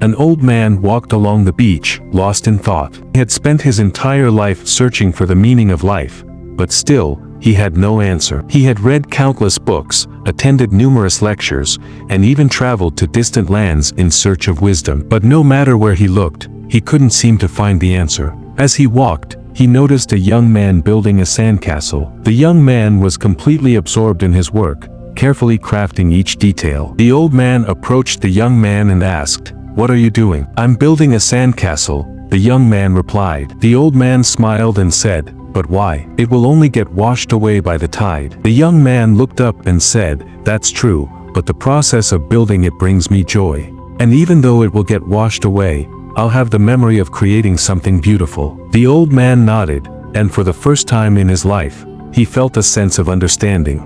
An old man walked along the beach, lost in thought. He had spent his entire life searching for the meaning of life, but still, he had no answer. He had read countless books, attended numerous lectures, and even traveled to distant lands in search of wisdom. But no matter where he looked, he couldn't seem to find the answer. As he walked, he noticed a young man building a sandcastle. The young man was completely absorbed in his work, carefully crafting each detail. The old man approached the young man and asked, "What are you doing?" "I'm building a sandcastle," the young man replied. The old man smiled and said, "But why? It will only get washed away by the tide." The young man looked up and said, "That's true, but the process of building it brings me joy. And even though it will get washed away, I'll have the memory of creating something beautiful." The old man nodded, and for the first time in his life, he felt a sense of understanding.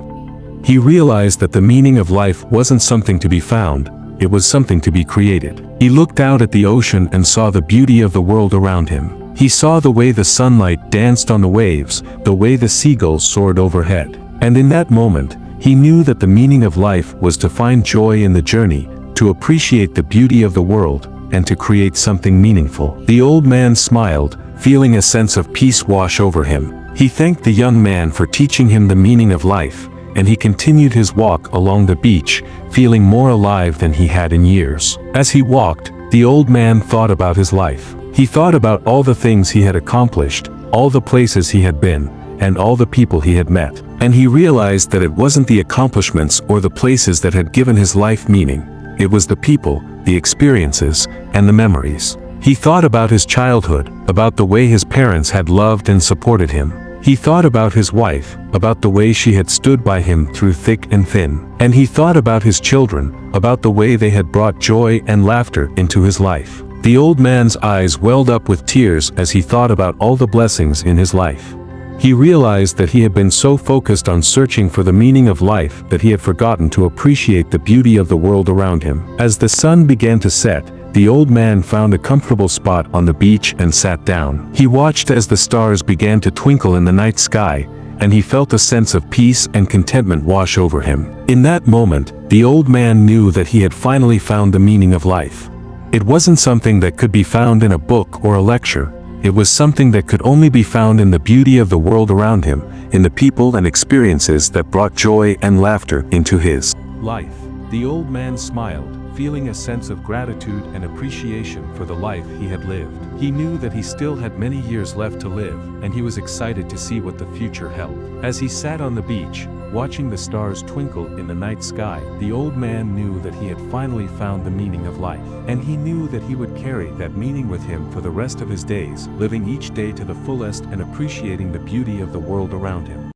He realized that the meaning of life wasn't something to be found, it was something to be created. He looked out at the ocean and saw the beauty of the world around him. He saw the way the sunlight danced on the waves, the way the seagulls soared overhead. And in that moment, he knew that the meaning of life was to find joy in the journey, to appreciate the beauty of the world, and to create something meaningful. The old man smiled, feeling a sense of peace wash over him. He thanked the young man for teaching him the meaning of life, and he continued his walk along the beach, feeling more alive than he had in years. As he walked, the old man thought about his life. He thought about all the things he had accomplished, all the places he had been, and all the people he had met. And he realized that it wasn't the accomplishments or the places that had given his life meaning. It was the people, the experiences, and the memories. He thought about his childhood, about the way his parents had loved and supported him. He thought about his wife, about the way she had stood by him through thick and thin. And he thought about his children, about the way they had brought joy and laughter into his life. The old man's eyes welled up with tears as he thought about all the blessings in his life. He realized that he had been so focused on searching for the meaning of life that he had forgotten to appreciate the beauty of the world around him. As the sun began to set, the old man found a comfortable spot on the beach and sat down. He watched as the stars began to twinkle in the night sky, and he felt a sense of peace and contentment wash over him. In that moment, the old man knew that he had finally found the meaning of life. It wasn't something that could be found in a book or a lecture. It was something that could only be found in the beauty of the world around him, in the people and experiences that brought joy and laughter into his life. The old man smiled, feeling a sense of gratitude and appreciation for the life he had lived. He knew that he still had many years left to live, and he was excited to see what the future held. As he sat on the beach, watching the stars twinkle in the night sky, the old man knew that he had finally found the meaning of life. And he knew that he would carry that meaning with him for the rest of his days, living each day to the fullest and appreciating the beauty of the world around him.